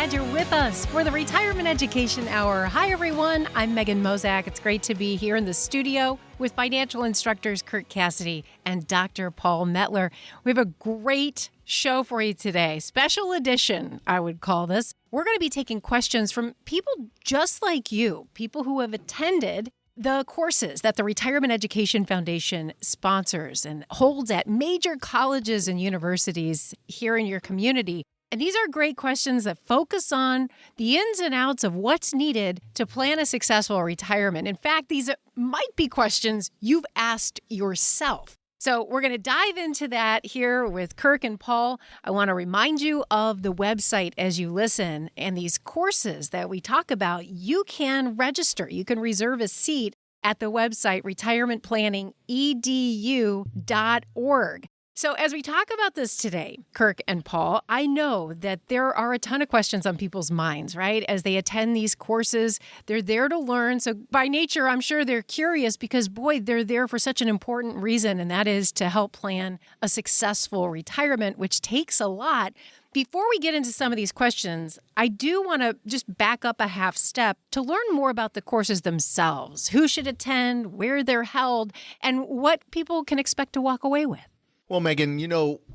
glad you're with us for the Retirement Education Hour. Hi, everyone. I'm Megan Mozak. It's great to be here in the studio with financial instructors Kirk Cassidy and Dr. Paul Metler. We have a great show for you today. Special edition, I would call this. We're going to be taking questions from people just like you, people who have attended the courses that the Retirement Education Foundation sponsors and holds at major colleges and universities here in your community. And these are great questions that focus on the ins and outs of what's needed to plan a successful retirement. In fact, these might be questions you've asked yourself. So we're going to dive into that here with Kirk and Paul. I want to remind you of the website as you listen, and these courses that we talk about, you can register. You can reserve a seat at the website retirementplanningedu.org. So as we talk about this today, Kirk and Paul, I know that there are a ton of questions on people's minds, right? As they attend these courses, they're there to learn. So by nature, I'm sure they're curious because, boy, they're there for such an important reason, and that is to help plan a successful retirement, which takes a lot. Before we get into some of these questions, I do want to just back up a half step to learn more about the courses themselves, who should attend, where they're held, and what people can expect to walk away with. Well, Megan,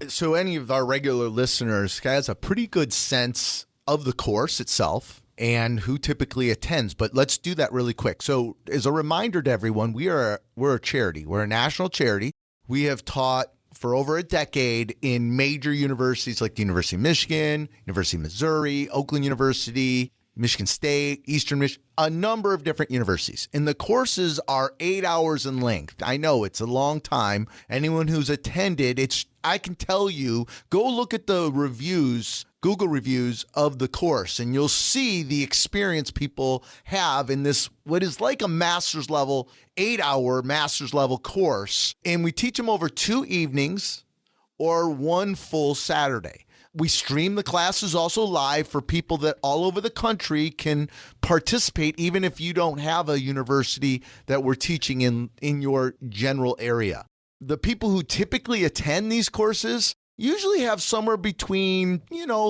so any of our regular listeners has a pretty good sense of the course itself and who typically attends. But let's do that really quick. So as a reminder to everyone, we're a charity. We're a national charity. We have taught for over a decade in major universities like the University of Michigan, University of Missouri, Oakland University, Michigan State, Eastern Michigan, a number of different universities. And the courses are 8 hours in length. I know it's a long time. Anyone who's attended, I can tell you, go look at the reviews, Google reviews of the course, and you'll see the experience people have in this, what is like a master's level, 8-hour master's level course. And we teach them over 2 evenings or 1 full Saturday. We stream the classes also live for people that all over the country can participate, even if you don't have a university that we're teaching in your general area. The people who typically attend these courses usually have somewhere between,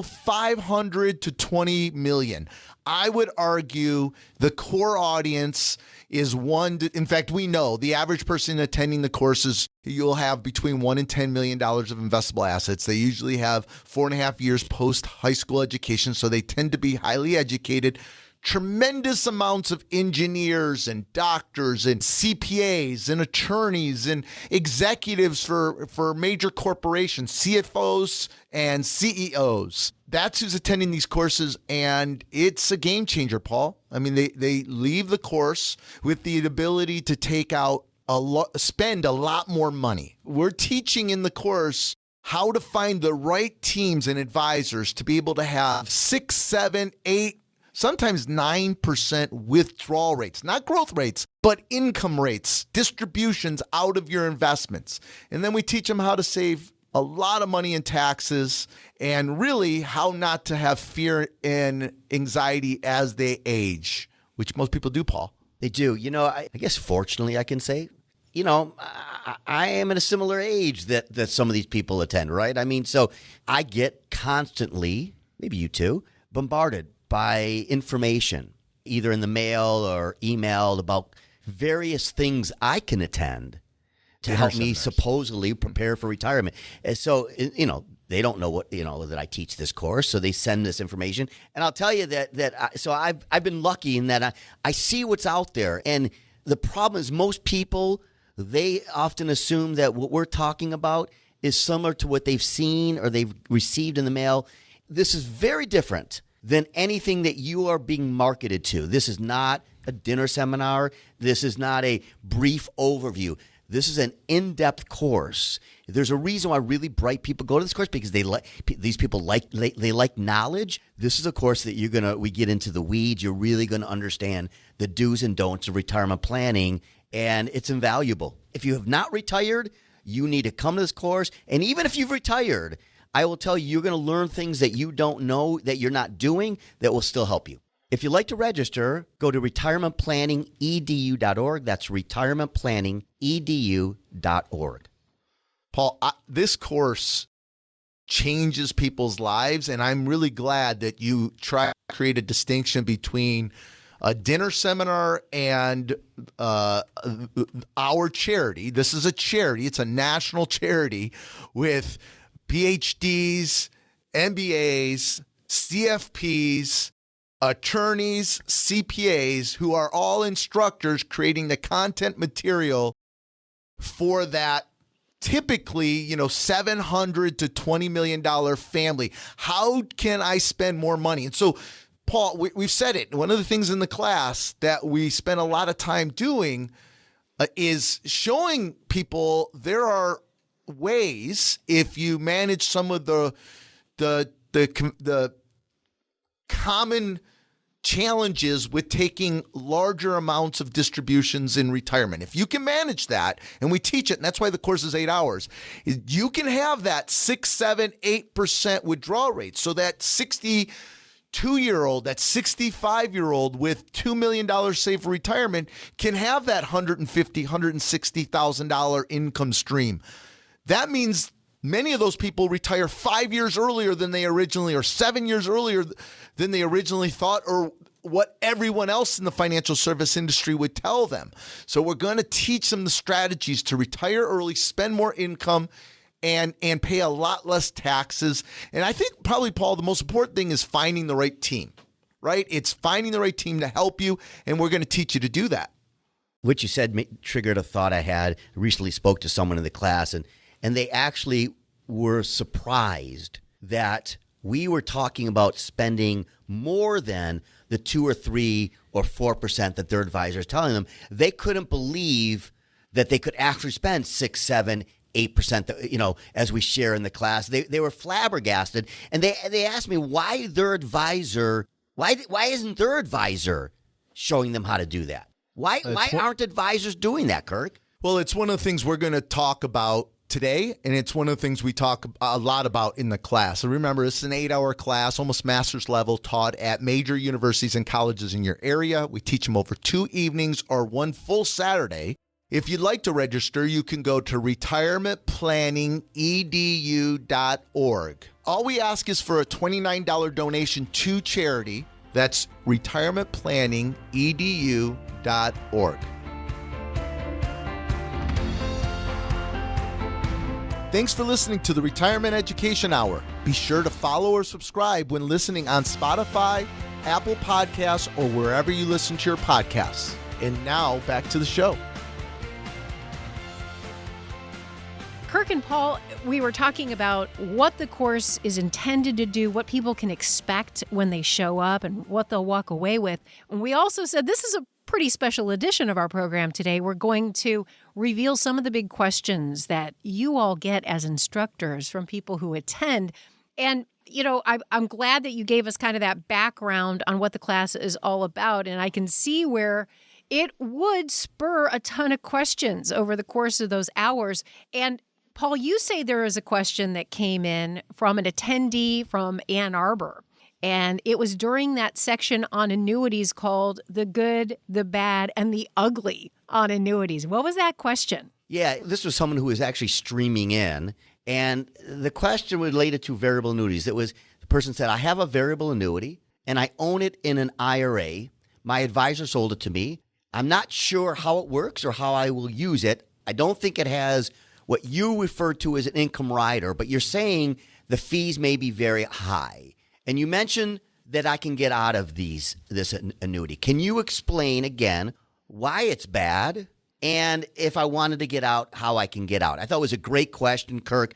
500 to 20 million. I would argue the core audience is in fact, we know the average person attending the courses, you'll have between $1 and $10 million of investable assets. They usually have 4.5 years post high school education, so they tend to be highly educated. Tremendous amounts of engineers and doctors and CPAs and attorneys and executives for major corporations, CFOs and CEOs. That's who's attending these courses, and it's a game changer, Paul. I mean, they leave the course with the ability to take out spend a lot more money. We're teaching in the course how to find the right teams and advisors to be able to have 6, 7, 8, sometimes 9% withdrawal rates, not growth rates, but income rates, distributions out of your investments. And then we teach them how to save a lot of money in taxes and really how not to have fear and anxiety as they age, which most people do, Paul. They do. I guess fortunately I can say, I am at a similar age that some of these people attend, right? I mean, so I get constantly, maybe you too, bombarded by information, either in the mail or emailed about various things I can attend to help me supposedly prepare for retirement. And so, they don't know that I teach this course, so they send this information. And I'll tell you so I've been lucky in that I see what's out there. And the problem is most people, they often assume that what we're talking about is similar to what they've seen or they've received in the mail. This is very different than anything that you are being marketed to. This is not a dinner seminar. This is not a brief overview. This is an in-depth course. There's a reason why really bright people go to this course, because these people like knowledge. This is a course that we get into the weeds. You're really going to understand the do's and don'ts of retirement planning, and it's invaluable. If you have not retired, you need to come to this course. And even if you've retired, I will tell you, you're going to learn things that you don't know, that you're not doing, that will still help you. If you'd like to register, go to retirementplanningedu.org. That's retirementplanningedu.org. Paul, this course changes people's lives. And I'm really glad that you try to create a distinction between a dinner seminar and our charity. This is a charity. It's a national charity with PhDs, MBAs, CFPs, attorneys, CPAs, who are all instructors creating the content material for that typically, $700 to $20 million family. How can I spend more money? And so, Paul, we've said it. One of the things in the class that we spend a lot of time doing is showing people there are ways, if you manage some of the common challenges with taking larger amounts of distributions in retirement. If you can manage that, and we teach it, and that's why the course is 8 hours, you can have that 6, 7, 8% withdrawal rate. So that 62-year-old, that 65-year-old with $2 million saved for retirement can have that $150,000, $160,000 income stream. That means many of those people retire 5 years earlier than they originally, or 7 years earlier than they originally thought, or what everyone else in the financial service industry would tell them. So we're going to teach them the strategies to retire early, spend more income, and pay a lot less taxes. And I think probably, Paul, the most important thing is finding the right team, right? It's finding the right team to help you, and we're going to teach you to do that. What you said triggered a thought I had. I recently spoke to someone in the class, and they actually were surprised that we were talking about spending more than the 2 or 3 or 4% that their advisor is telling them. They couldn't believe that they could actually spend 6, 7, 8%, as we share in the class. They were flabbergasted, and they asked me why isn't their advisor showing them how to do that? Why aren't advisors doing that, Kirk? Well, it's one of the things we're going to talk about today, and it's one of the things we talk a lot about in the class. So remember, this is an 8-hour class, almost master's level, taught at major universities and colleges in your area. We teach them over 2 evenings or 1 full Saturday. If you'd like to register, you can go to retirementplanningedu.org. All we ask is for a $29 donation to charity. That's retirementplanningedu.org. Thanks for listening to the Retirement Education Hour. Be sure to follow or subscribe when listening on Spotify, Apple Podcasts, or wherever you listen to your podcasts. And now, back to the show. Kirk and Paul, we were talking about what the course is intended to do, what people can expect when they show up, and what they'll walk away with. And we also said this is a pretty special edition of our program today. We're going to reveal some of the big questions that you all get as instructors from people who attend. And, I'm glad that you gave us kind of that background on what the class is all about. And I can see where it would spur a ton of questions over the course of those hours. And Paul, you say there is a question that came in from an attendee from Ann Arbor. And it was during that section on annuities called The Good, the Bad, and the Ugly on Annuities. What was that question? Yeah, this was someone who was actually streaming in. And the question related to variable annuities. It was, the person said, I have a variable annuity and I own it in an IRA. My advisor sold it to me. I'm not sure how it works or how I will use it. I don't think it has what you refer to as an income rider, but you're saying the fees may be very high. And you mentioned that I can get out of this annuity. Can you explain again why it's bad, and if I wanted to get out, how I can get out? I thought it was a great question, Kirk.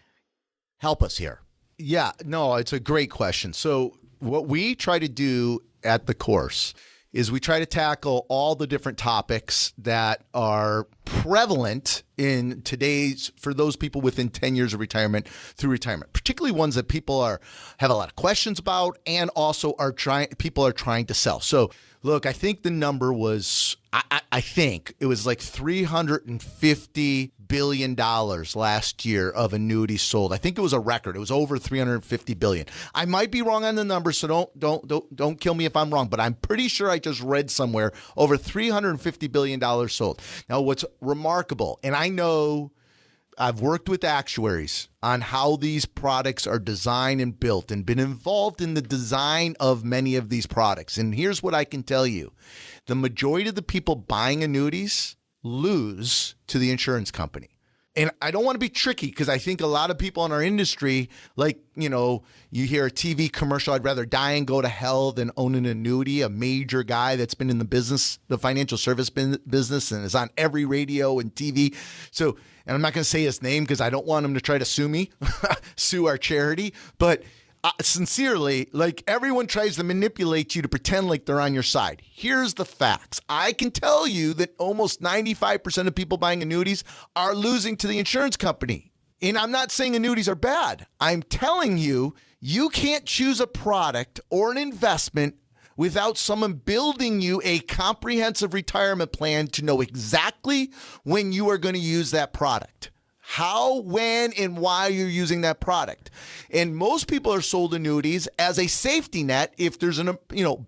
Help us here. Yeah, no, it's a great question. So what we try to do at the course is we try to tackle all the different topics that are prevalent in today's, for those people within 10 years of retirement through retirement, particularly ones that people have a lot of questions about and also people are trying to sell. So look, I think the number was, I think it was like $350 billion last year of annuities sold. I think it was a record. It was over $350 billion. I might be wrong on the number, so don't kill me if I'm wrong, but I'm pretty sure I just read somewhere over $350 billion sold. Now, what's remarkable, and I know I've worked with actuaries on how these products are designed and built and been involved in the design of many of these products. And here's what I can tell you. The majority of the people buying annuities lose to the insurance company. And I don't want to be tricky because I think a lot of people in our industry, like, you hear a TV commercial, I'd rather die and go to hell than own an annuity, a major guy that's been in the business, the financial service business, and is on every radio and TV. So, and I'm not going to say his name because I don't want him to try to sue me, sue our charity. But sincerely, like, everyone tries to manipulate you to pretend like they're on your side. Here's the facts. I can tell you that almost 95% of people buying annuities are losing to the insurance company. And I'm not saying annuities are bad. I'm telling you, you can't choose a product or an investment without someone building you a comprehensive retirement plan to know exactly when you are going to use that product. How, when, and why you're using that product. And most people are sold annuities as a safety net if there's a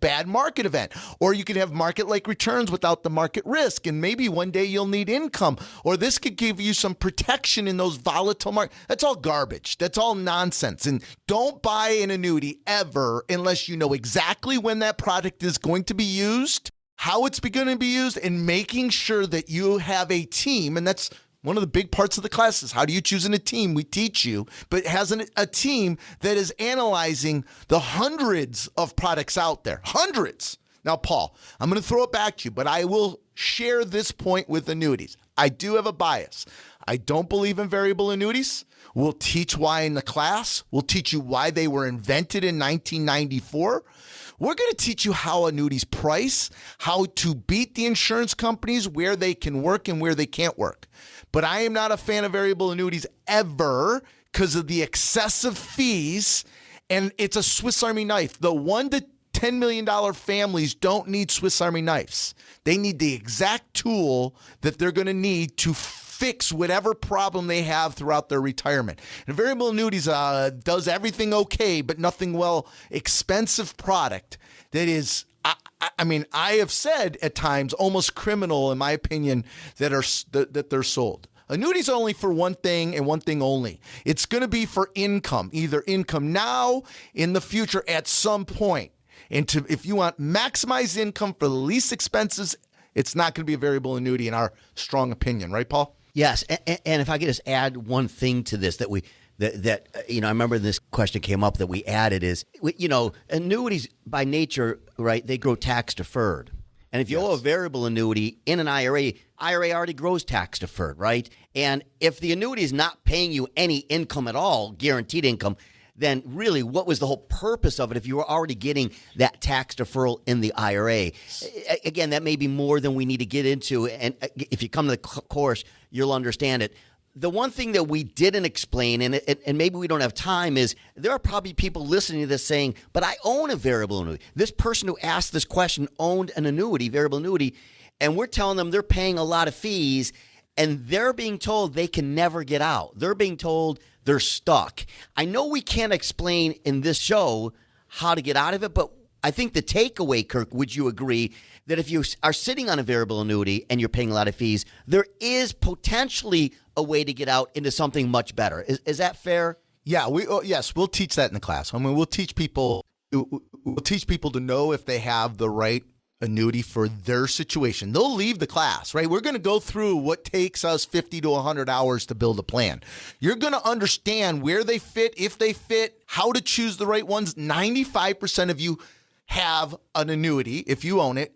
bad market event. Or you can have market-like returns without the market risk. And maybe one day you'll need income. Or this could give you some protection in those volatile markets. That's all garbage. That's all nonsense. And don't buy an annuity ever unless you know exactly when that product is going to be used, how it's going to be used, and making sure that you have a team. And that's one of the big parts of the class is how do you choose in a team? We teach you, but has a team that is analyzing the hundreds of products out there. Hundreds. Now, Paul, I'm going to throw it back to you, but I will share this point with annuities. I do have a bias. I don't believe in variable annuities. We'll teach why in the class. We'll teach you why they were invented in 1994. We're going to teach you how annuities price, how to beat the insurance companies, where they can work and where they can't work. But I am not a fan of variable annuities ever because of the excessive fees, and it's a Swiss Army knife. The $1 to $10 million families don't need Swiss Army knives. They need the exact tool that they're going to need to fix whatever problem they have throughout their retirement. And variable annuities does everything okay, but nothing well. Expensive product that is, I have said at times almost criminal, in my opinion, that they're sold. Annuities are only for one thing and one thing only. It's going to be for income, either income now, in the future, at some point. And if you want maximized income for the least expenses, it's not going to be a variable annuity in our strong opinion, right, Paul? Yes, and if I could just add one thing to this that I remember this question came up that we added is, annuities by nature, right, they grow tax deferred. And if you owe a variable annuity in an IRA already grows tax deferred, right? And if the annuity is not paying you any income at all, guaranteed income, then really what was the whole purpose of it if you were already getting that tax deferral in the IRA? Again, that may be more than we need to get into. And if you come to the course, you'll understand it. The one thing that we didn't explain, and maybe we don't have time, is there are probably people listening to this saying, but I own a variable annuity. This person who asked this question owned an annuity, variable annuity, and we're telling them they're paying a lot of fees, and they're being told they can never get out. They're being told they're stuck. I know we can't explain in this show how to get out of it, but I think the takeaway, Kirk, would you agree that if you are sitting on a variable annuity and you're paying a lot of fees, there is potentially a way to get out into something much better? Is that fair? Yeah, yes, we'll teach that in the class. I mean, we'll teach people to know if they have the right annuity for their situation. They'll leave the class, right? We're going to go through what takes us 50 to 100 hours to build a plan. You're going to understand where they fit, if they fit, how to choose the right ones. 95% of you have an annuity. If you own it,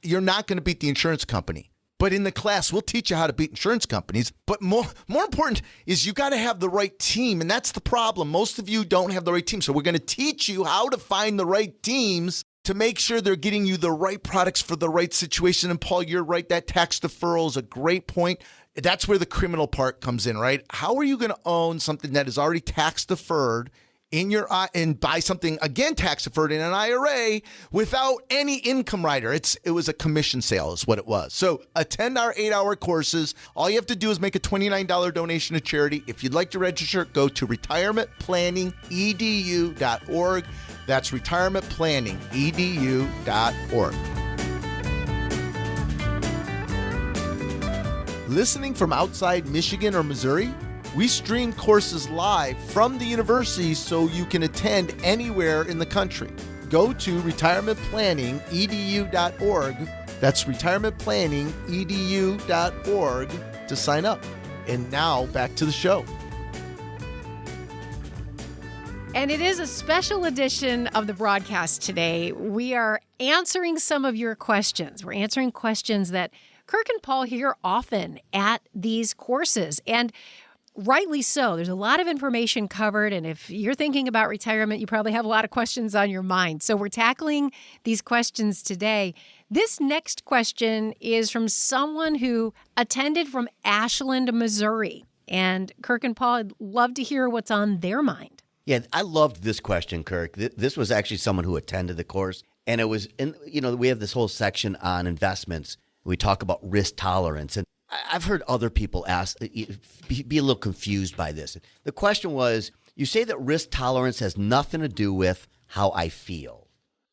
you're not going to beat the insurance company. But in the class, we'll teach you how to beat insurance companies. But more important is you got to have the right team. And that's the problem. Most of you don't have the right team. So we're going to teach you how to find the right teams to make sure they're getting you the right products for the right situation. And Paul, you're right. That tax deferral is a great point. That's where the criminal part comes in, right? How are you going to own something that is already tax deferred and buy something again tax deferred in an IRA without any income rider? It was a commission sale is what it was. So attend our 8-hour courses. All you have to do is make a $29 donation to charity. If you'd like to register, go to retirementplanningedu.org. That's retirementplanningedu.org. listening from outside Michigan or Missouri? We stream courses live from the university so you can attend anywhere in the country. Go to retirementplanningedu.org. That's retirementplanningedu.org to sign up. And now back to the show. And it is a special edition of the broadcast today. We are answering some of your questions. We're answering questions that Kirk and Paul hear often at these courses. And rightly so. There's a lot of information covered. And if you're thinking about retirement, you probably have a lot of questions on your mind. So we're tackling these questions today. This next question is from someone who attended from Ashland, Missouri. And Kirk and Paul, I'd love to hear what's on their mind. Yeah, I loved this question, Kirk. This was actually someone who attended the course. And it was, we have this whole section on investments. We talk about risk tolerance. And I've heard other people ask, be a little confused by this. The question was, you say that risk tolerance has nothing to do with how I feel.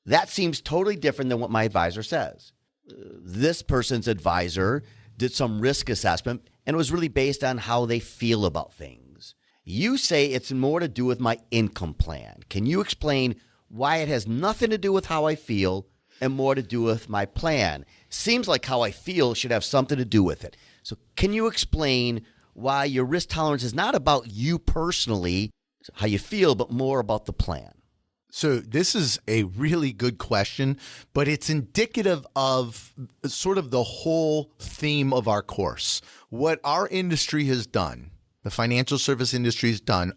That seems totally different than what my advisor says. This person's advisor did some risk assessment, and it was really based on how they feel about things. You say it's more to do with my income plan. Can you explain why it has nothing to do with how I feel and more to do with my plan? Seems like how I feel should have something to do with it. So can you explain why your risk tolerance is not about you personally, how you feel, but more about the plan? So this is a really good question, but it's indicative of sort of the whole theme of our course. What our industry has done, the financial service industry has done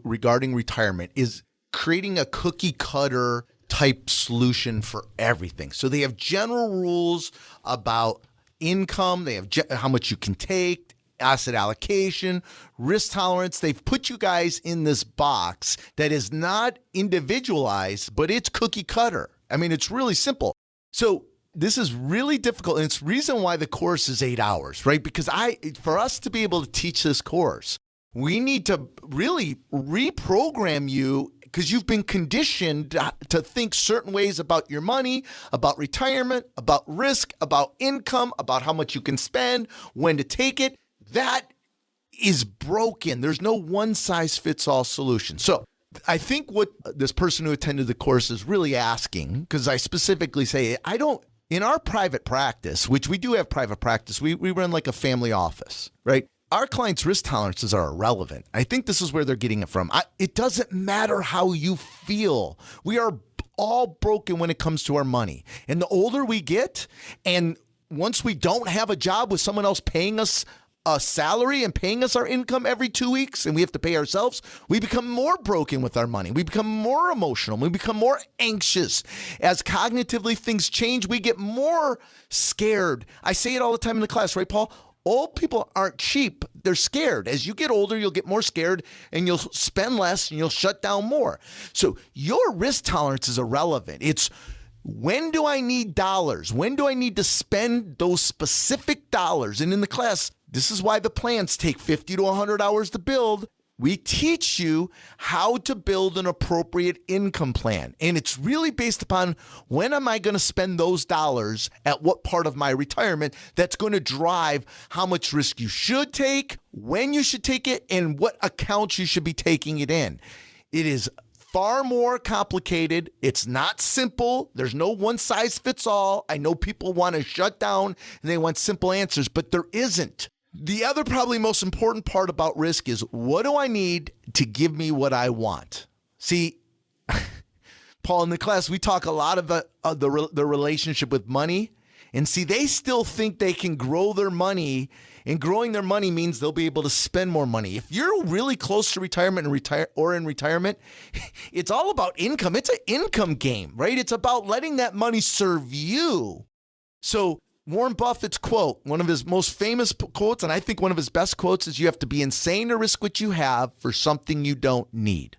regarding retirement, is creating a cookie cutter type solution for everything. So they have general rules about income. They have how much you can take, asset allocation, risk tolerance. They've put you guys in this box that is not individualized, but it's cookie cutter. I mean, it's really simple. So this is really difficult. And it's the reason why the course is 8 hours, right? Because for us to be able to teach this course, we need to really reprogram you, because you've been conditioned to think certain ways about your money, about retirement, about risk, about income, about how much you can spend, when to take it. That is broken. There's no one-size-fits-all solution. So I think what this person who attended the course is really asking, because I specifically say, in our private practice, which we do have private practice, we run like a family office, right? Our clients' risk tolerances are irrelevant. I think this is where they're getting it from. It doesn't matter how you feel. We are all broken when it comes to our money. And the older we get, and once we don't have a job with someone else paying us a salary and paying us our income every 2 weeks, and we have to pay ourselves, we become more broken with our money. We become more emotional. We become more anxious. As cognitively things change, we get more scared. I say it all the time in the class, right, Paul? Old people aren't cheap. They're scared. As you get older, you'll get more scared and you'll spend less and you'll shut down more. So your risk tolerance is irrelevant. It's, when do I need dollars? When do I need to spend those specific dollars? And in the class, this is why the plans take 50 to 100 hours to build. We teach you how to build an appropriate income plan. And it's really based upon, when am I going to spend those dollars at what part of my retirement? That's going to drive how much risk you should take, when you should take it, and what accounts you should be taking it in. It is far more complicated. It's not simple. There's no one size fits all. I know people want to shut down and they want simple answers, but there isn't. The other probably most important part about risk is, what do I need to give me what I want? See, Paul, in the class, we talk a lot about the relationship with money. And see, they still think they can grow their money, and growing their money means they'll be able to spend more money. If you're really close to retirement or in retirement, it's all about income. It's an income game, right? It's about letting that money serve you. So Warren Buffett's quote, one of his most famous quotes, and I think one of his best quotes, is, you have to be insane to risk what you have for something you don't need.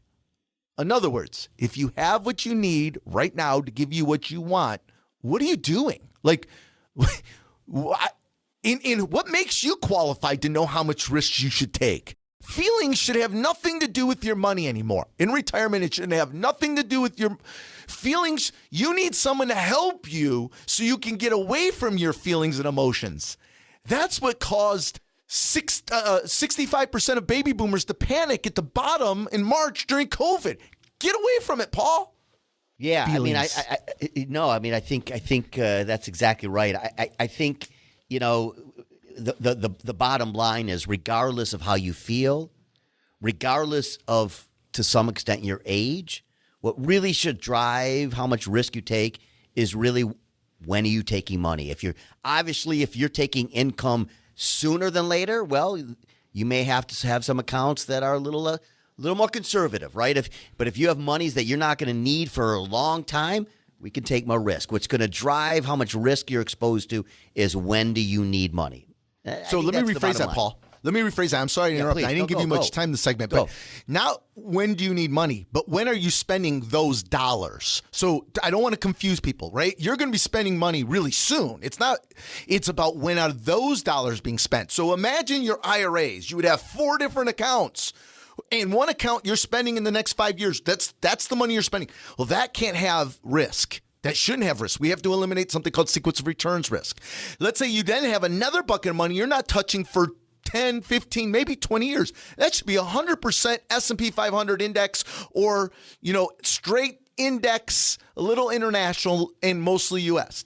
In other words, if you have what you need right now to give you what you want, what are you doing? Like, in what makes you qualified to know how much risk you should take? Feelings should have nothing to do with your money anymore. In retirement, it should have nothing to do with your feelings. You need someone to help you so you can get away from your feelings and emotions. That's what caused 65% of baby boomers to panic at the bottom in March during COVID. Get away from it, Paul. Yeah, Feelings. I think that's exactly right. I think, the bottom line is, regardless of how you feel, regardless of, to some extent, your age, what really should drive how much risk you take is really, when are you taking money? If you're taking income sooner than later, well, you may have to have some accounts that are a little more conservative, right? But if you have monies that you're not going to need for a long time, we can take more risk. What's going to drive how much risk you're exposed to is, when do you need money? So let me rephrase that, Paul. Let me rephrase that. I'm sorry to interrupt. Please. I didn't give you much time in the segment, but now, when do you need money? But when are you spending those dollars? So I don't want to confuse people, right? You're going to be spending money really soon. It's about, when are those dollars being spent? So imagine your IRAs. You would have 4 different accounts. In one account, you're spending in the next 5 years. That's the money you're spending. Well, that can't have risk. That shouldn't have risk. We have to eliminate something called sequence of returns risk. Let's say you then have another bucket of money you're not touching for 10, 15, maybe 20 years. That should be 100% S&P 500 index, or, straight index, a little international, and mostly U.S.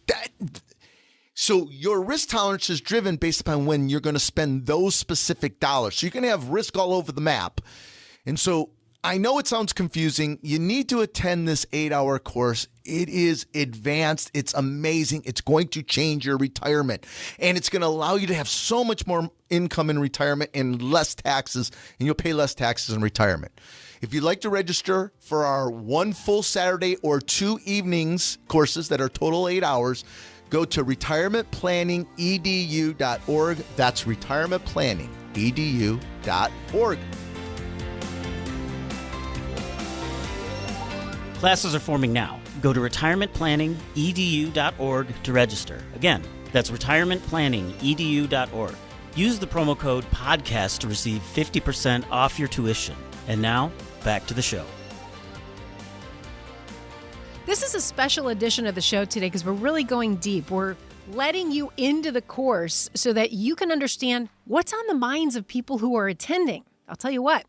So your risk tolerance is driven based upon when you're going to spend those specific dollars. So you're going to have risk all over the map. And so I know it sounds confusing. You need to attend this 8-hour course. It is advanced. It's amazing. It's going to change your retirement. And it's going to allow you to have so much more income in retirement and less taxes. And you'll pay less taxes in retirement. If you'd like to register for our 1 full Saturday or 2 evenings courses that are total 8 hours, go to retirementplanningedu.org. That's retirementplanningedu.org. Classes are forming now. Go to retirementplanningedu.org to register. Again, that's retirementplanningedu.org. Use the promo code PODCAST to receive 50% off your tuition. And now, back to the show. This is a special edition of the show today because we're really going deep. We're letting you into the course so that you can understand what's on the minds of people who are attending. I'll tell you what,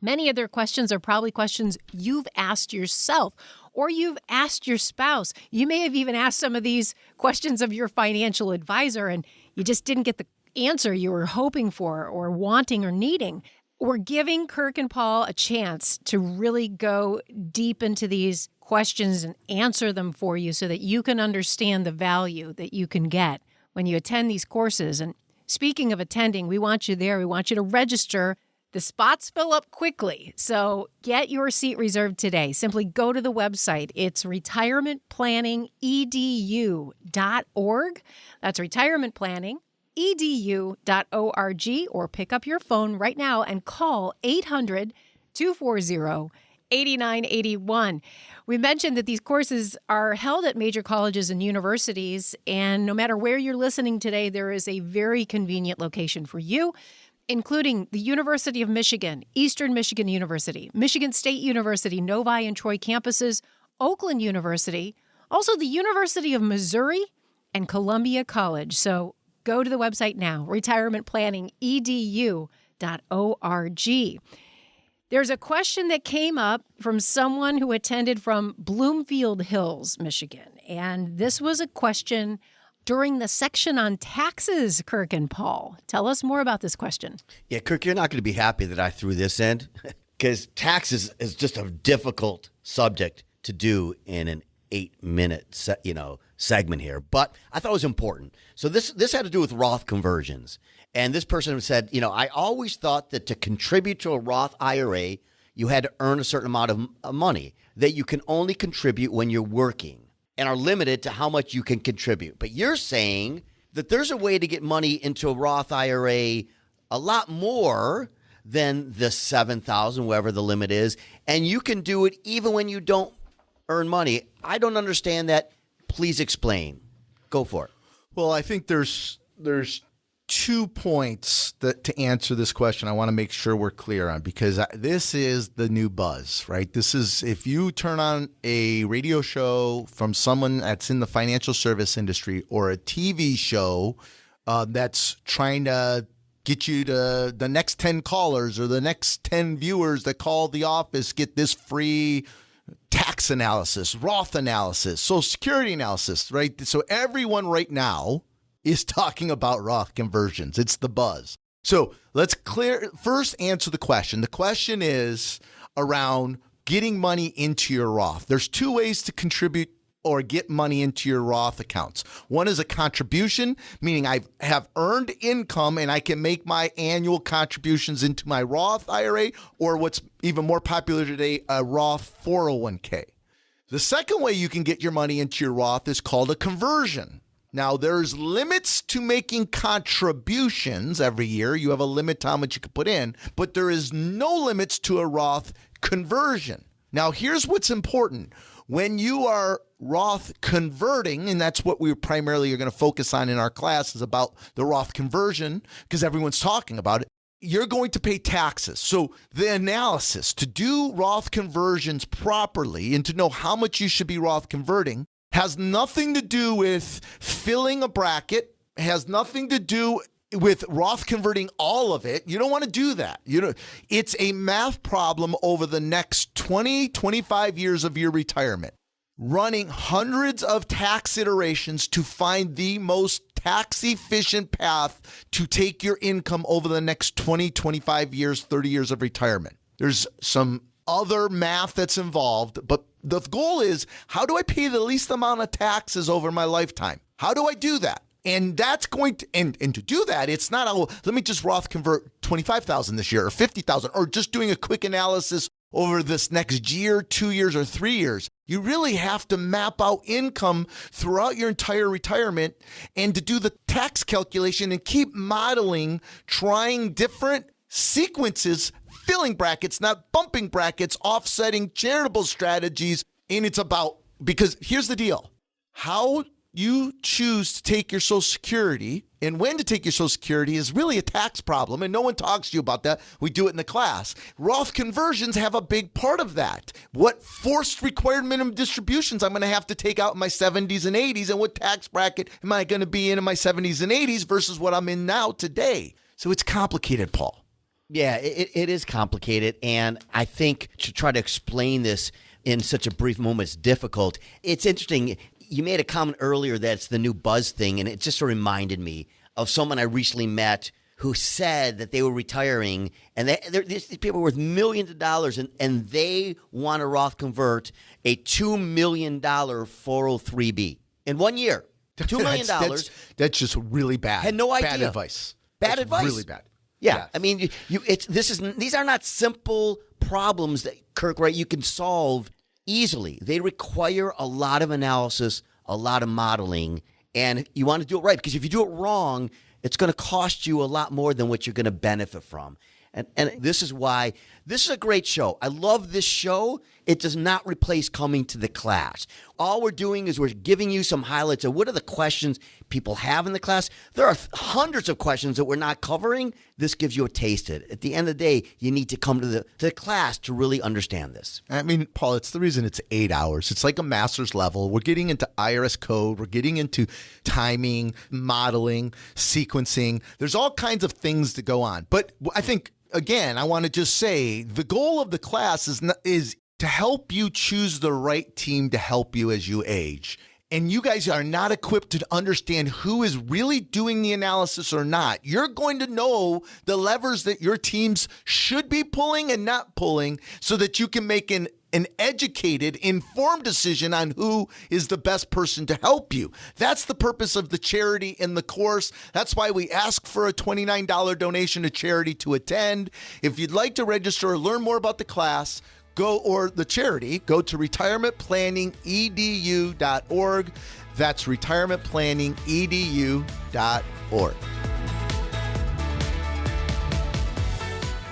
many of their questions are probably questions you've asked yourself or you've asked your spouse. You may have even asked some of these questions of your financial advisor and you just didn't get the answer you were hoping for or wanting or needing. We're giving Kirk and Paul a chance to really go deep into these questions and answer them for you so that you can understand the value that you can get when you attend these courses. And speaking of attending, we want you there. We want you to register. The spots fill up quickly, so get your seat reserved today. Simply go to the website. It's retirementplanningedu.org. That's retirementplanningedu.org, or pick up your phone right now and call 800-240-8981. We mentioned that these courses are held at major colleges and universities, and no matter where you're listening today, there is a very convenient location for you, including the University of Michigan, Eastern Michigan University, Michigan State University, Novi and Troy campuses, Oakland University, also the University of Missouri, and Columbia College. So go to the website now, retirementplanningedu.org. There's a question that came up from someone who attended from Bloomfield Hills, Michigan. And this was a question during the section on taxes, Kirk and Paul. Tell us more about this question. Yeah, Kirk, you're not going to be happy that I threw this in because taxes is just a difficult subject to do in an 8-minute segment here. But I thought it was important. So this had to do with Roth conversions. And this person said, I always thought that to contribute to a Roth IRA, you had to earn a certain amount of money that you can only contribute when you're working and are limited to how much you can contribute. But you're saying that there's a way to get money into a Roth IRA a lot more than the $7,000, whatever the limit is, and you can do it even when you don't earn money. I don't understand that. Please explain. Go for it. Well, I think there's 2 points to answer this question I want to make sure we're clear on, because this is the new buzz, right? This is, if you turn on a radio show from someone that's in the financial service industry or a TV show that's trying to get you to the next 10 callers or the next 10 viewers that call the office get this free tax analysis, Roth analysis, Social Security analysis, right? So everyone right now is talking about Roth conversions. It's the buzz. So let's first answer the question. The question is around getting money into your Roth. There's two ways to contribute or get money into your Roth accounts. One is a contribution, meaning I have earned income and I can make my annual contributions into my Roth IRA, or what's even more popular today, a Roth 401k. The second way you can get your money into your Roth is called a conversion. Now, there's limits to making contributions every year. You have a limit to how much you can put in, but there is no limits to a Roth conversion. Now, here's what's important. When you are Roth converting, and that's what we primarily are going to focus on in our class, is about the Roth conversion, because everyone's talking about it, you're going to pay taxes. So the analysis to do Roth conversions properly and to know how much you should be Roth converting has nothing to do with filling a bracket, has nothing to do with Roth converting all of it. You don't want to do that. It's a math problem over the next 20, 25 years of your retirement, running hundreds of tax iterations to find the most tax efficient path to take your income over the next 20, 25 years, 30 years of retirement. There's some other math that's involved, but the goal is, how do I pay the least amount of taxes over my lifetime? How do I do that? And that's going to, and to do that, it's not, let me just Roth convert 25,000 this year or 50,000, or just doing a quick analysis over this next year, 2 years, or 3 years. You really have to map out income throughout your entire retirement and to do the tax calculation and keep modeling, trying different sequences, filling brackets, not bumping brackets, offsetting charitable strategies. And it's about, because here's the deal, how you choose to take your Social Security and when to take your Social Security is really a tax problem, and no one talks to you about that. We do it in the class. Roth conversions have a big part of that. What forced required minimum distributions I'm going to have to take out in my 70s and 80s, and what tax bracket am I going to be in my 70s and 80s versus what I'm in now today. So it's complicated, Paul. Yeah, it is complicated, and I think to try to explain this in such a brief moment is difficult. It's interesting. You made a comment earlier that it's the new buzz thing, and it just reminded me of someone I recently met who said that they were retiring, and these people were worth millions of dollars, and they want to Roth convert a $2 million 403B in 1 year. $2 million. That's just really bad. Had no idea. Bad advice. Bad advice. Really bad. Yeah, Yes. I mean, these are not simple problems that, Kirk, right, you can solve easily. They require a lot of analysis, a lot of modeling, and you want to do it right, because if you do it wrong, it's going to cost you a lot more than what you're going to benefit from. And this is why this is a great show. I love this show. It does not replace coming to the class. All we're doing is we're giving you some highlights of what are the questions people have in the class. There are hundreds of questions that we're not covering. This gives you a taste of it. At the end of the day, you need to come to the class to really understand this. I mean, Paul, it's the reason it's 8 hours. It's like a master's level. We're getting into IRS code. We're getting into timing, modeling, sequencing. There's all kinds of things to go on. But I think, again, I want to just say the goal of the class is to help you choose the right team to help you as you age. And you guys are not equipped to understand who is really doing the analysis or not. You're going to know the levers that your teams should be pulling and not pulling so that you can make an educated, informed decision on who is the best person to help you. That's the purpose of the charity in the course. That's why we ask for a $29 donation to charity to attend. If you'd like to register or learn more about the class, or the charity, go to retirementplanningedu.org. That's retirementplanningedu.org.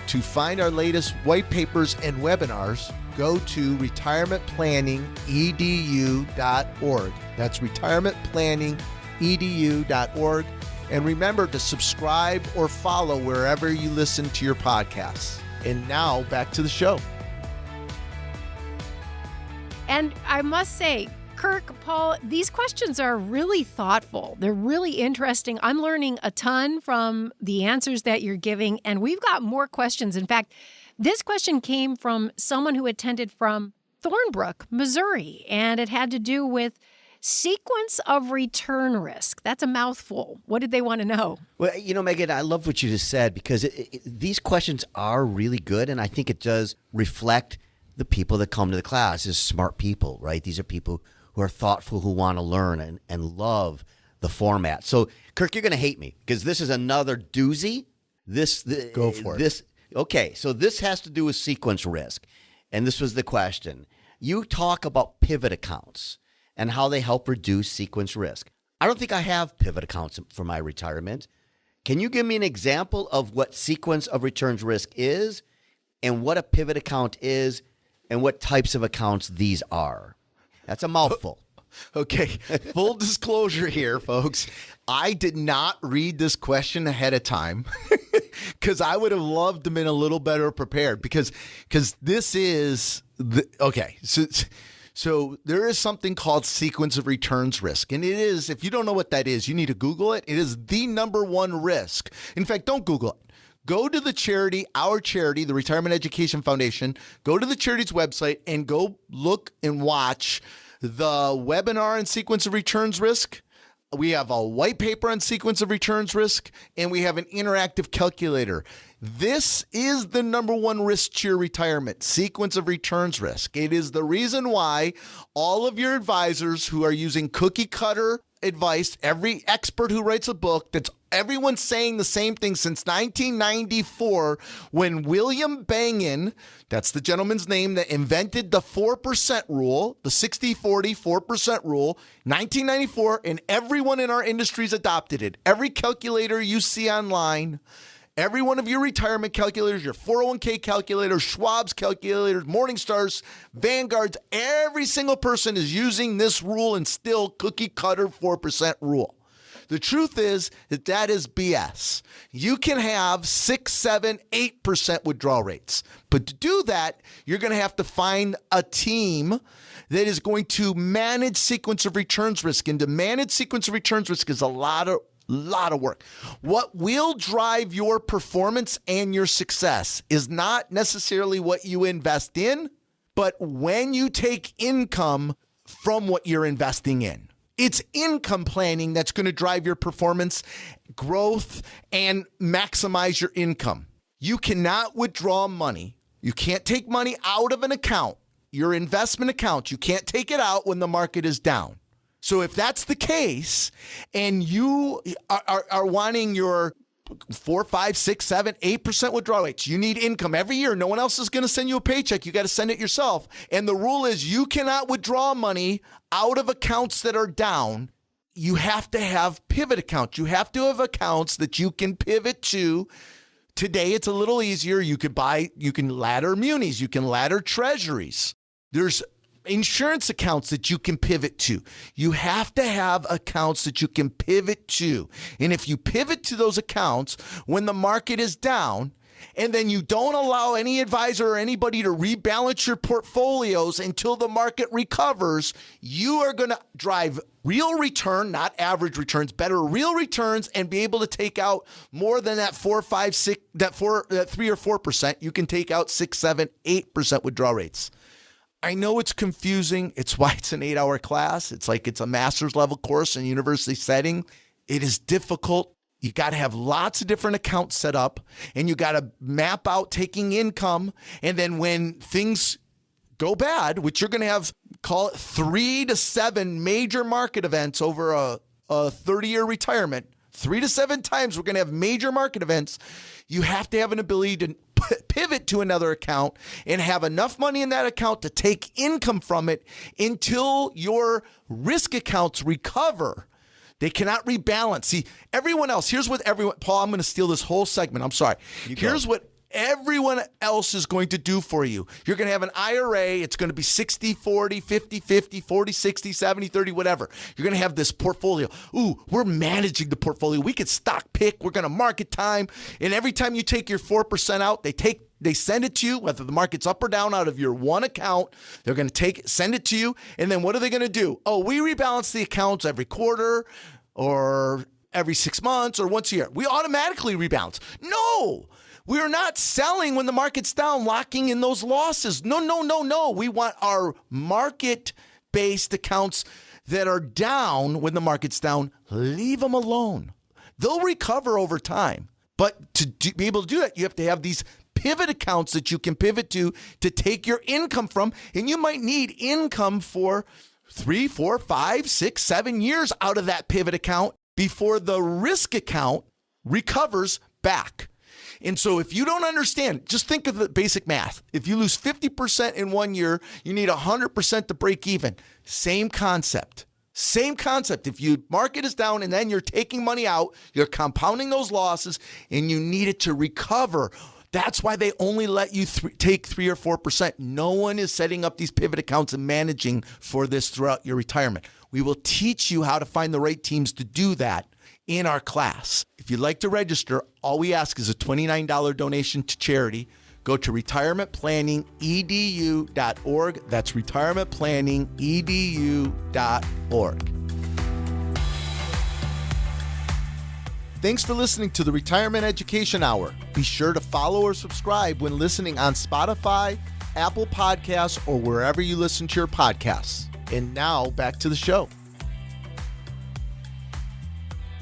To find our latest white papers and webinars, go to retirementplanningedu.org. That's retirementplanningedu.org. And remember to subscribe or follow wherever you listen to your podcasts. And now back to the show. And I must say, Kirk, Paul, these questions are really thoughtful. They're really interesting. I'm learning a ton from the answers that you're giving, and we've got more questions. In fact, this question came from someone who attended from Thornbrook, Missouri, and it had to do with sequence of return risk. That's a mouthful. What did they want to know? Well, Megan, I love what you just said because these questions are really good, and I think it does reflect the people that come to the class as smart people, right? These are people who are thoughtful, who want to learn and love the format. So, Kirk, you're going to hate me because this is another doozy. Go for it. Okay, so this has to do with sequence risk, and this was the question. You talk about pivot accounts and how they help reduce sequence risk. I don't think I have pivot accounts for my retirement. Can you give me an example of what sequence of returns risk is and what a pivot account is and what types of accounts these are? That's a mouthful. Okay, full disclosure here, folks. I did not read this question ahead of time because I would have loved to have been a little better prepared because this is okay. So there is something called sequence of returns risk. And it is, if you don't know what that is, you need to Google it. It is the number one risk. In fact, don't Google it. Go to the charity, our charity, the Retirement Education Foundation. Go to the charity's website and go look and watch the webinar on sequence of returns risk. We have a white paper on sequence of returns risk, and we have an interactive calculator. This is the number one risk to your retirement, sequence of returns risk. It is the reason why all of your advisors who are using cookie cutter advice, every expert who writes a book, that's everyone's saying the same thing since 1994 when William Bengen, that's the gentleman's name that invented the 4% rule, the 60-40 4% rule, 1994, and everyone in our industries adopted it. Every calculator you see online, every one of your retirement calculators, your 401k calculators, Schwab's calculators, Morningstars, Vanguards, every single person is using this rule and still cookie cutter 4% rule. The truth is that is BS. You can have 6, 7, 8% withdrawal rates. But to do that, you're going to have to find a team that is going to manage sequence of returns risk. And to manage sequence of returns risk is a lot of work. What will drive your performance and your success is not necessarily what you invest in, but when you take income from what you're investing in. It's income planning that's going to drive your performance, growth, and maximize your income. You cannot withdraw money. You can't take money out of an account, your investment account. You can't take it out when the market is down. So if that's the case and you are wanting your 4, 5, 6, 7, 8% withdrawal rates, you need income every year. No one else is going to send you a paycheck. You got to send it yourself. And the rule is you cannot withdraw money out of accounts that are down. You have to have pivot accounts. You have to have accounts that you can pivot to. Today, it's a little easier. You can ladder munis. You can ladder treasuries. There's insurance accounts that you can pivot to. You have to have accounts that you can pivot to. And if you pivot to those accounts when the market is down, and then you don't allow any advisor or anybody to rebalance your portfolios until the market recovers, you are going to drive real return, not average returns, better real returns, and be able to take out more than that 4, 5, 6, that 3 or 4%. You can take out 6, 7, 8% withdrawal rates. I know it's confusing. It's why it's an 8-hour class. It's like it's a master's level course in a university setting. It is difficult. You got to have lots of different accounts set up, and you got to map out taking income. And then when things go bad, which you're going to have, call it 3 to 7 major market events over a 30-year retirement, 3 to 7 times we're going to have major market events. You have to have an ability to pivot to another account and have enough money in that account to take income from it until your risk accounts recover. They cannot rebalance. See, everyone else, here's what everyone, Paul, I'm going to steal this whole segment. I'm sorry. Here's what everyone else is going to do for you. You're going to have an IRA. It's going to be 60, 40, 50, 50, 40, 60, 70, 30, whatever. You're going to have this portfolio. Ooh, we're managing the portfolio. We can stock pick. We're going to market time. And every time you take your 4% out, they take They send it to you, whether the market's up or down, out of your one account. They're going to send it to you. And then what are they going to do? Oh, we rebalance the accounts every quarter or every 6 months or once a year. We automatically rebalance. No, we're not selling when the market's down, locking in those losses. No. We want our market-based accounts that are down when the market's down. Leave them alone. They'll recover over time. But to be able to do that, you have to have these pivot accounts that you can pivot to take your income from. And you might need income for 3, 4, 5, 6, 7 years out of that pivot account before the risk account recovers back. And so if you don't understand, just think of the basic math. If you lose 50% in 1 year, you need 100% to break even. Same concept. Same concept. If your market is down and then you're taking money out, you're compounding those losses and you need it to recover. That's why they only let you take 3 or 4%. No one is setting up these pivot accounts and managing for this throughout your retirement. We will teach you how to find the right teams to do that in our class. If you'd like to register, all we ask is a $29 donation to charity. Go to retirementplanningedu.org. That's retirementplanningedu.org. Thanks for listening to the Retirement Education Hour. Be sure to follow or subscribe when listening on Spotify, Apple Podcasts, or wherever you listen to your podcasts. And now back to the show.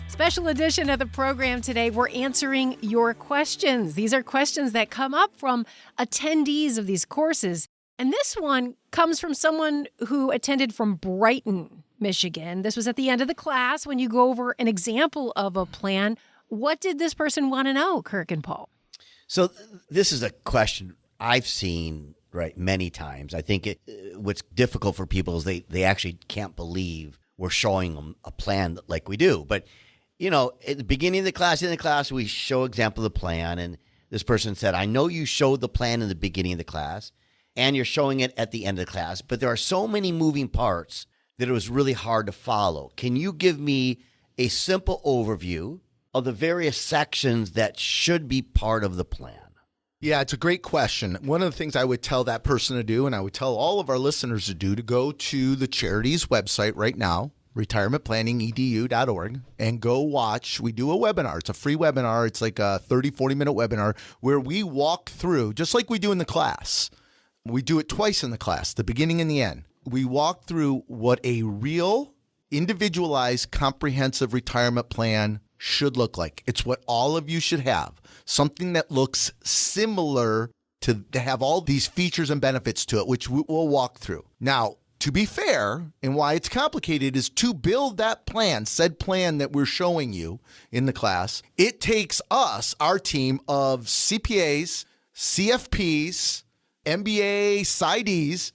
Special edition of the program today, we're answering your questions. These are questions that come up from attendees of these courses. And this one comes from someone who attended from Brighton, Michigan. This was at the end of the class when you go over an example of a plan. What did this person want to know, Kirk and Paul? So this is a question I've seen many times. I think what's difficult for people is they actually can't believe we're showing them a plan like we do. But at the beginning of the class, we show example of the plan. And this person said, I know you showed the plan in the beginning of the class and you're showing it at the end of the class, but there are so many moving parts that it was really hard to follow. Can you give me a simple overview of the various sections that should be part of the plan? Yeah, it's a great question. One of the things I would tell that person to do, and I would tell all of our listeners to do, to go to the charity's website right now, retirementplanningedu.org, and go watch. We do a webinar. It's a free webinar. It's like a 30, 40-minute webinar where we walk through, just like we do in the class. We do it twice in the class, the beginning and the end. We walk through what a real, individualized, comprehensive retirement plan should look like. It's what all of you should have. Something that looks similar to have all these features and benefits to it, which we'll walk through. Now, to be fair, and why it's complicated is to build that plan, said plan that we're showing you in the class, it takes us, our team of CPAs, CFPs, MBA, PsyDs,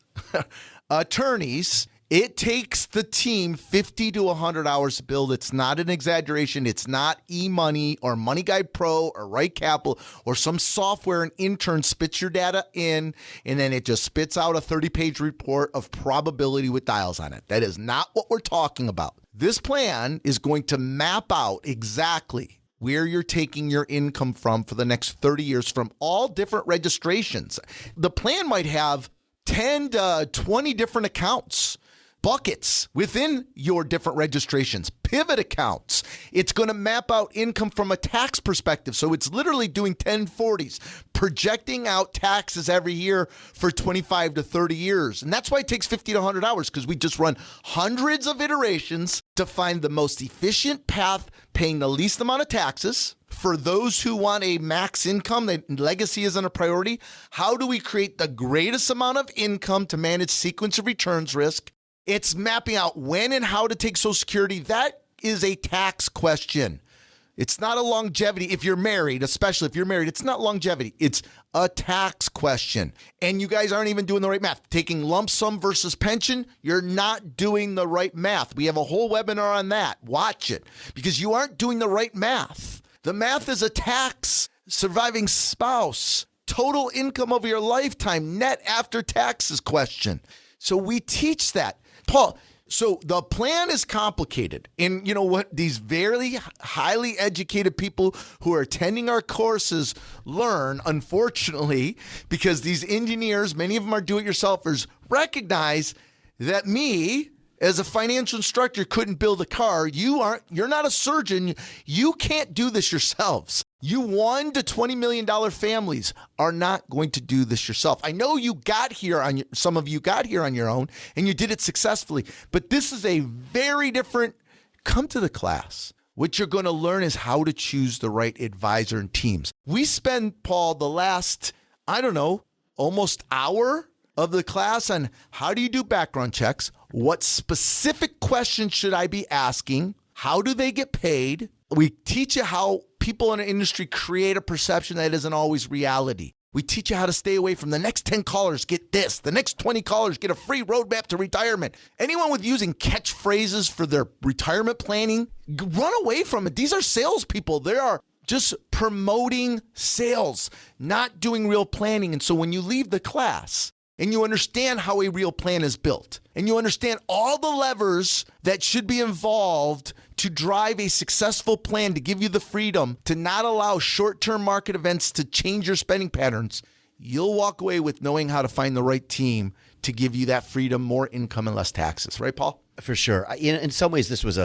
attorneys. It takes the team 50 to 100 hours to build. It's not an exaggeration. It's not eMoney or Money Guide Pro or Right Capital or some software an intern spits your data in and then it just spits out a 30-page report of probability with dials on it. That is not what we're talking about. This plan is going to map out exactly where you're taking your income from for the next 30 years from all different registrations. The plan might have 10 to 20 different accounts, buckets within your different registrations, pivot accounts. It's going to map out income from a tax perspective. So it's literally doing 1040s, projecting out taxes every year for 25 to 30 years. And that's why it takes 50 to 100 hours, because we just run hundreds of iterations to find the most efficient path, paying the least amount of taxes. For those who want a max income, that legacy isn't a priority. How do we create the greatest amount of income to manage sequence of returns risk? It's mapping out when and how to take Social Security. That is a tax question. It's not a longevity. If you're married, especially if you're married, it's not longevity. It's a tax question. And you guys aren't even doing the right math. Taking lump sum versus pension, you're not doing the right math. We have a whole webinar on that. Watch it, because you aren't doing the right math. The math is a tax, surviving spouse, total income over your lifetime, net after taxes question. So we teach that. Paul, So the plan is complicated. And you know what? These very highly educated people who are attending our courses learn, unfortunately, because these engineers, many of them are do-it-yourselfers, recognize that me, as a financial instructor, couldn't build a car. You're not a surgeon. You can't do this yourselves. You $1 to $20 million families are not going to do this yourself. I know you got here some of you got here on your own and you did it successfully, but this is a very different, come to the class. What you're going to learn is how to choose the right advisor and teams. We spend, Paul, the last, almost hour of the class on how do you do background checks? What specific questions should I be asking? How do they get paid? We teach you how people in an industry create a perception that isn't always reality. We teach you how to stay away from the next 10 callers get this. The next 20 callers get a free roadmap to retirement. Anyone with using catchphrases for their retirement planning, run away from it. These are salespeople. They are just promoting sales, not doing real planning. And so when you leave the class, and you understand how a real plan is built, and you understand all the levers that should be involved to drive a successful plan to give you the freedom to not allow short-term market events to change your spending patterns, you'll walk away with knowing how to find the right team to give you that freedom, more income, and less taxes. Right, Paul? For sure. In some ways, this was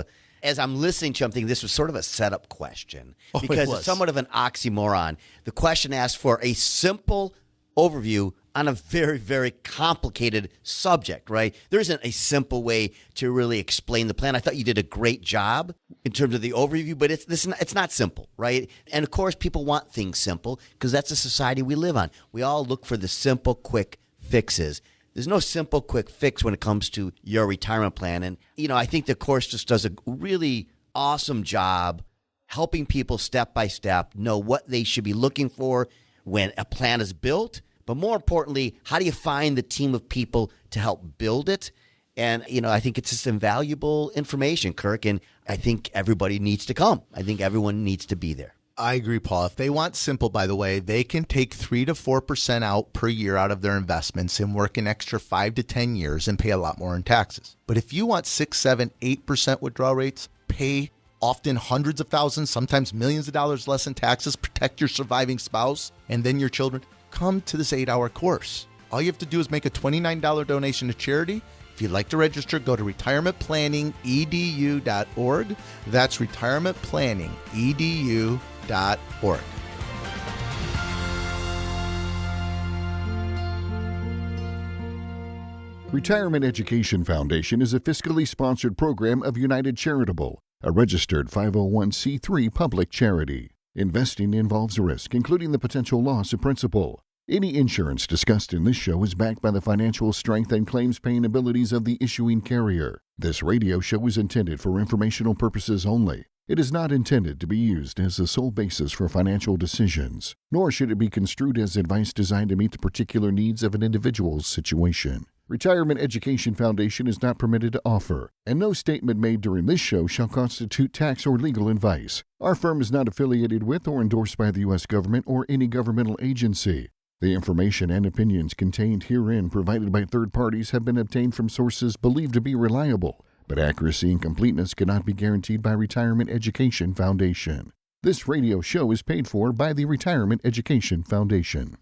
as I'm listening to him, thinking this was sort of a setup question because it's somewhat of an oxymoron. The question asked for a simple overview on a very, very complicated subject, right? There isn't a simple way to really explain the plan. I thought you did a great job in terms of the overview, but it's not simple, right? And of course, people want things simple because that's the society we live on. We all look for the simple, quick fixes. There's no simple, quick fix when it comes to your retirement plan. And, I think the course just does a really awesome job helping people step by step know what they should be looking for when a plan is built. But more importantly, how do you find the team of people to help build it? And, I think it's just invaluable information, Kirk, and I think everybody needs to come. I think everyone needs to be there. I agree, Paul. If they want simple, by the way, they can take 3 to 4% out per year out of their investments and work an extra 5 to 10 years and pay a lot more in taxes. But if you want 6, 7, 8% withdrawal rates, pay often hundreds of thousands, sometimes millions of dollars less in taxes, protect your surviving spouse and then your children, come to this 8-hour course. All you have to do is make a $29 donation to charity. If you'd like to register, go to retirementplanningedu.org. That's retirementplanningedu.org. Retirement Education Foundation is a fiscally sponsored program of United Charitable, a registered 501c3 public charity. Investing involves risk, including the potential loss of principal. Any insurance discussed in this show is backed by the financial strength and claims-paying abilities of the issuing carrier. This radio show is intended for informational purposes only. It is not intended to be used as the sole basis for financial decisions, nor should it be construed as advice designed to meet the particular needs of an individual's situation. Retirement Education Foundation is not permitted to offer, and no statement made during this show shall constitute tax or legal advice. Our firm is not affiliated with or endorsed by the U.S. government or any governmental agency. The information and opinions contained herein provided by third parties have been obtained from sources believed to be reliable, but accuracy and completeness cannot be guaranteed by Retirement Education Foundation. This radio show is paid for by the Retirement Education Foundation.